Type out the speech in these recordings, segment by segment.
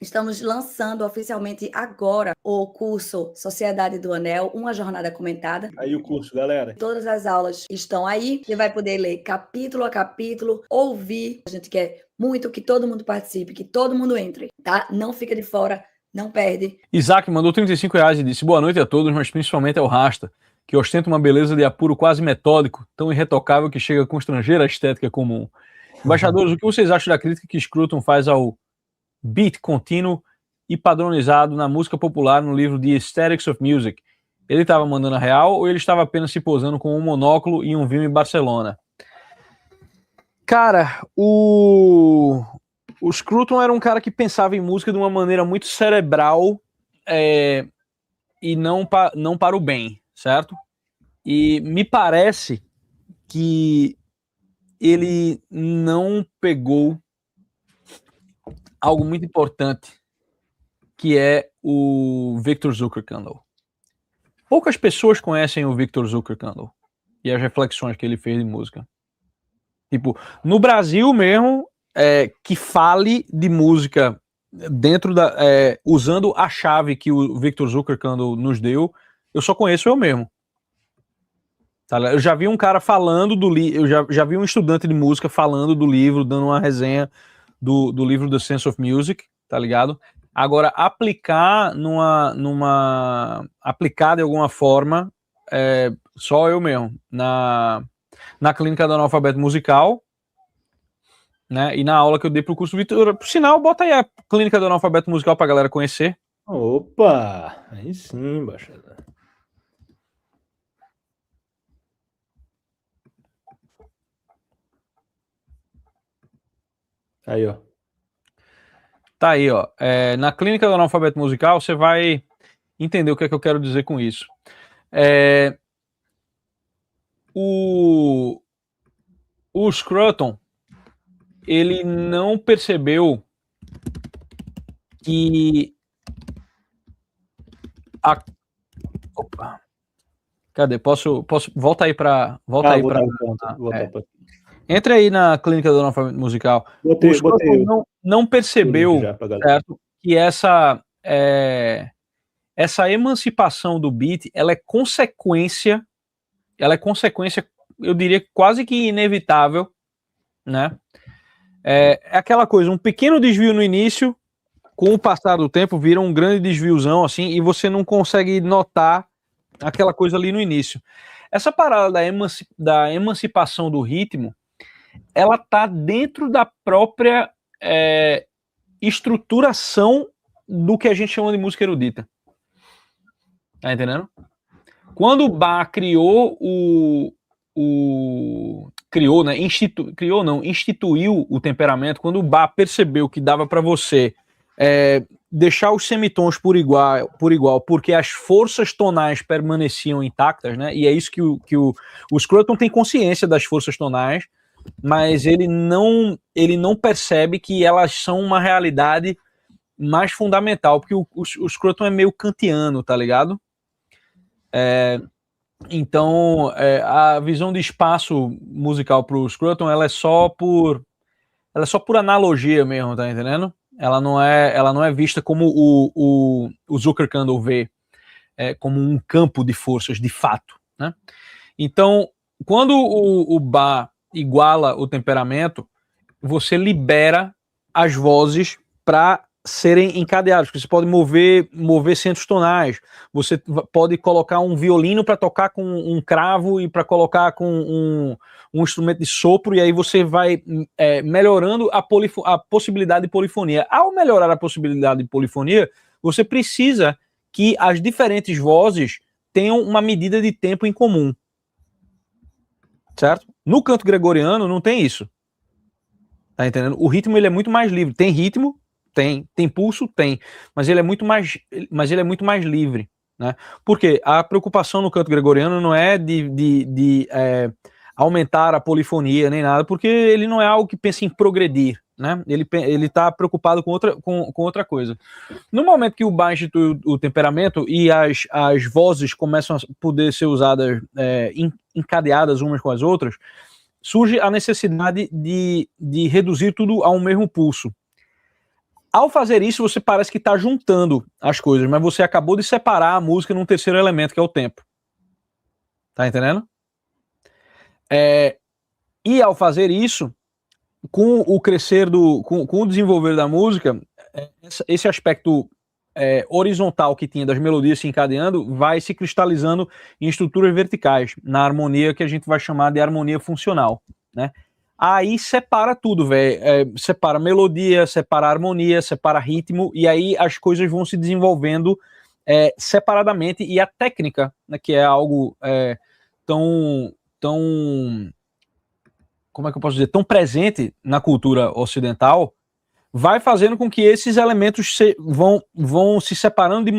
Estamos lançando oficialmente agora o curso Sociedade do Anel, uma jornada comentada. Aí o curso, galera. Todas as aulas estão aí. Você vai poder ler capítulo a capítulo, ouvir. A gente quer muito que todo mundo participe, que todo mundo entre, tá? Não fica de fora, não perde. Isaac mandou R$35 e disse: boa noite a todos, mas principalmente ao Rasta, que ostenta uma beleza de apuro quase metódico, tão irretocável que chega a constranger a estética comum. Embaixadores, o que vocês acham da crítica que Scruton faz ao beat contínuo e padronizado na música popular no livro The Aesthetics of Music? Ele estava mandando a real ou ele estava apenas se posando com um monóculo e um vinho em Barcelona? Cara, o Scruton era um cara que pensava em música de uma maneira muito cerebral e não para o bem, certo? E me parece que ele não pegou algo muito importante, que é o Victor Zuckerkandl. Poucas pessoas conhecem o Victor Zuckerkandl e as reflexões que ele fez de música. Tipo, no Brasil mesmo, que fale de música dentro da usando a chave que o Victor Zuckerkandl nos deu, eu só conheço eu mesmo. Tá, eu já vi um cara falando do livro, eu já vi um estudante de música falando do livro, dando uma resenha do livro The Sense of Music, tá ligado? Agora, aplicar aplicar de alguma forma, só eu mesmo, na clínica do analfabeto musical, né, e na aula que eu dei pro curso Vitor. Por sinal, bota aí a clínica do analfabeto musical pra galera conhecer. Opa, aí sim, embaixador. Aí, ó. Tá aí, ó. Na clínica do analfabeto musical, você vai entender o que é que eu quero dizer com isso. O Scruton, ele não percebeu que Opa. Cadê? Posso volta aí para Entra aí na clínica do analfabeto musical. O Scruton não percebeu, certo, que essa emancipação do beat, ela é consequência, eu diria quase que inevitável, né? É aquela coisa, um pequeno desvio no início, com o passar do tempo vira um grande desviozão assim, e você não consegue notar aquela coisa ali no início. Essa parada da emancipação do ritmo, ela tá dentro da própria estruturação do que a gente chama de música erudita. Tá entendendo? Quando o Bach criou instituiu o temperamento, quando o Bach percebeu que dava para você deixar os semitons por igual, porque as forças tonais permaneciam intactas, né? E é isso que o Scruton tem consciência das forças tonais, mas ele não percebe que elas são uma realidade mais fundamental, porque o Scruton é meio kantiano, tá ligado? Então, a visão de espaço musical pro Scruton, ela é só por analogia mesmo, tá entendendo? Ela não é vista como o Zuckerkandl vê, como um campo de forças de fato, né? Então, quando o Bach iguala o temperamento, você libera as vozes para serem encadeadas, porque você pode mover centros tonais, você pode colocar um violino para tocar com um cravo e para colocar com um instrumento de sopro, e aí você vai melhorando a possibilidade de polifonia. Ao melhorar a possibilidade de polifonia, você precisa que as diferentes vozes tenham uma medida de tempo em comum, certo? No canto gregoriano não tem isso, tá entendendo? O ritmo ele é muito mais livre, tem ritmo, tem pulso, mas ele é muito mais livre, né? Porque a preocupação no canto gregoriano não é de aumentar a polifonia nem nada, porque ele não é algo que pensa em progredir, né? Ele está preocupado com outra coisa. No momento que o Bach institui o temperamento e as vozes começam a poder ser usadas encadeadas umas com as outras, surge a necessidade de reduzir tudo a um mesmo pulso. ao fazer isso, você parece que está juntando as coisas, mas você acabou de separar a música num terceiro elemento, que é o tempo. Tá entendendo? E ao fazer isso, com o crescer com o desenvolver da música, esse aspecto horizontal que tinha das melodias se encadeando vai se cristalizando em estruturas verticais, na harmonia que a gente vai chamar de harmonia funcional, né? Aí separa tudo, velho. Separa melodia, separa harmonia, separa ritmo, e aí as coisas vão se desenvolvendo separadamente, e a técnica, né, que é algo tão, como é que eu posso dizer, tão presente na cultura ocidental, vai fazendo com que esses elementos vão se separando de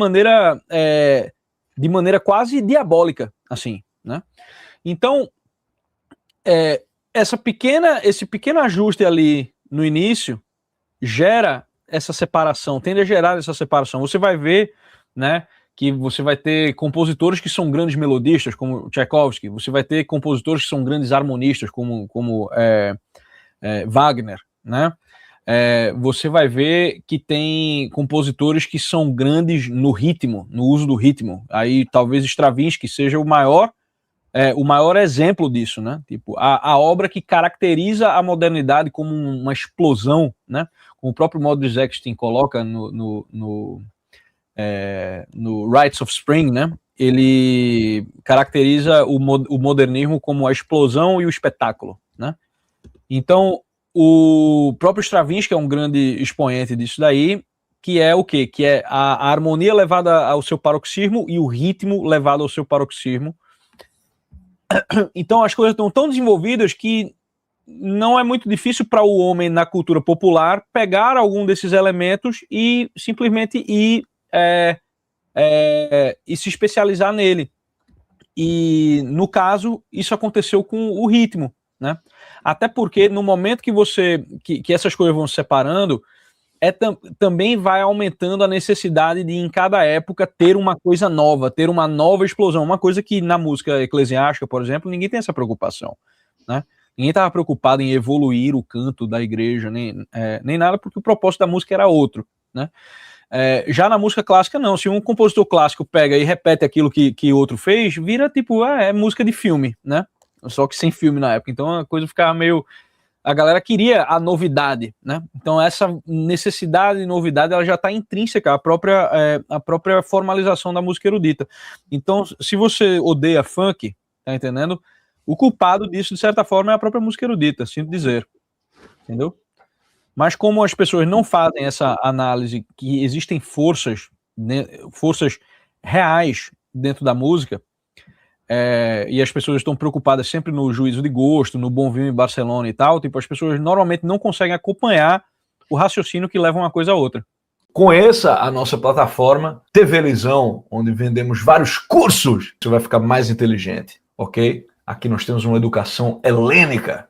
maneira quase diabólica, assim, né? Então, esse pequeno ajuste ali no início gera essa separação, tende a gerar essa separação. Você vai ver, né, que você vai ter compositores que são grandes melodistas, como Tchaikovsky, você vai ter compositores que são grandes harmonistas, como Wagner, né? Você vai ver que tem compositores que são grandes no ritmo, no uso do ritmo. Aí talvez Stravinsky seja o maior exemplo disso, né? Tipo, a obra que caracteriza a modernidade como uma explosão, né? Como o próprio Modris Ekstein coloca no Rites of Spring, né? Ele caracteriza o modernismo como a explosão e o espetáculo, né? Então, o próprio Stravinsky é um grande expoente disso daí, que é o quê? Que é a harmonia levada ao seu paroxismo e o ritmo levado ao seu paroxismo. Então as coisas estão tão desenvolvidas que não é muito difícil para o homem na cultura popular pegar algum desses elementos e simplesmente ir se especializar nele. E no caso, isso aconteceu com o ritmo, né? Até porque no momento que essas coisas vão se separando, também vai aumentando a necessidade de, em cada época, ter uma coisa nova, ter uma nova explosão. Uma coisa que na música eclesiástica, por exemplo, ninguém tem essa preocupação, né? Ninguém estava preocupado em evoluir o canto da igreja, nem nada, porque o propósito da música era outro, né? Já na música clássica, não. Se um compositor clássico pega e repete aquilo que outro fez, vira tipo, é música de filme, né? Só que sem filme na época. Então a coisa ficava meio... A galera queria a novidade, né? Então essa necessidade de novidade, ela já está intrínseca à própria formalização da música erudita. Então, se você odeia funk, tá entendendo? O culpado disso, de certa forma, é a própria música erudita, sinto dizer. Entendeu? Mas como as pessoas não fazem essa análise que existem forças reais dentro da música, e as pessoas estão preocupadas sempre no juízo de gosto, no bom vinho em Barcelona e tal, tipo, as pessoas normalmente não conseguem acompanhar o raciocínio que leva uma coisa a outra. Conheça a nossa plataforma TV Lisão, onde vendemos vários cursos. Você vai ficar mais inteligente, ok? Aqui nós temos uma educação helênica.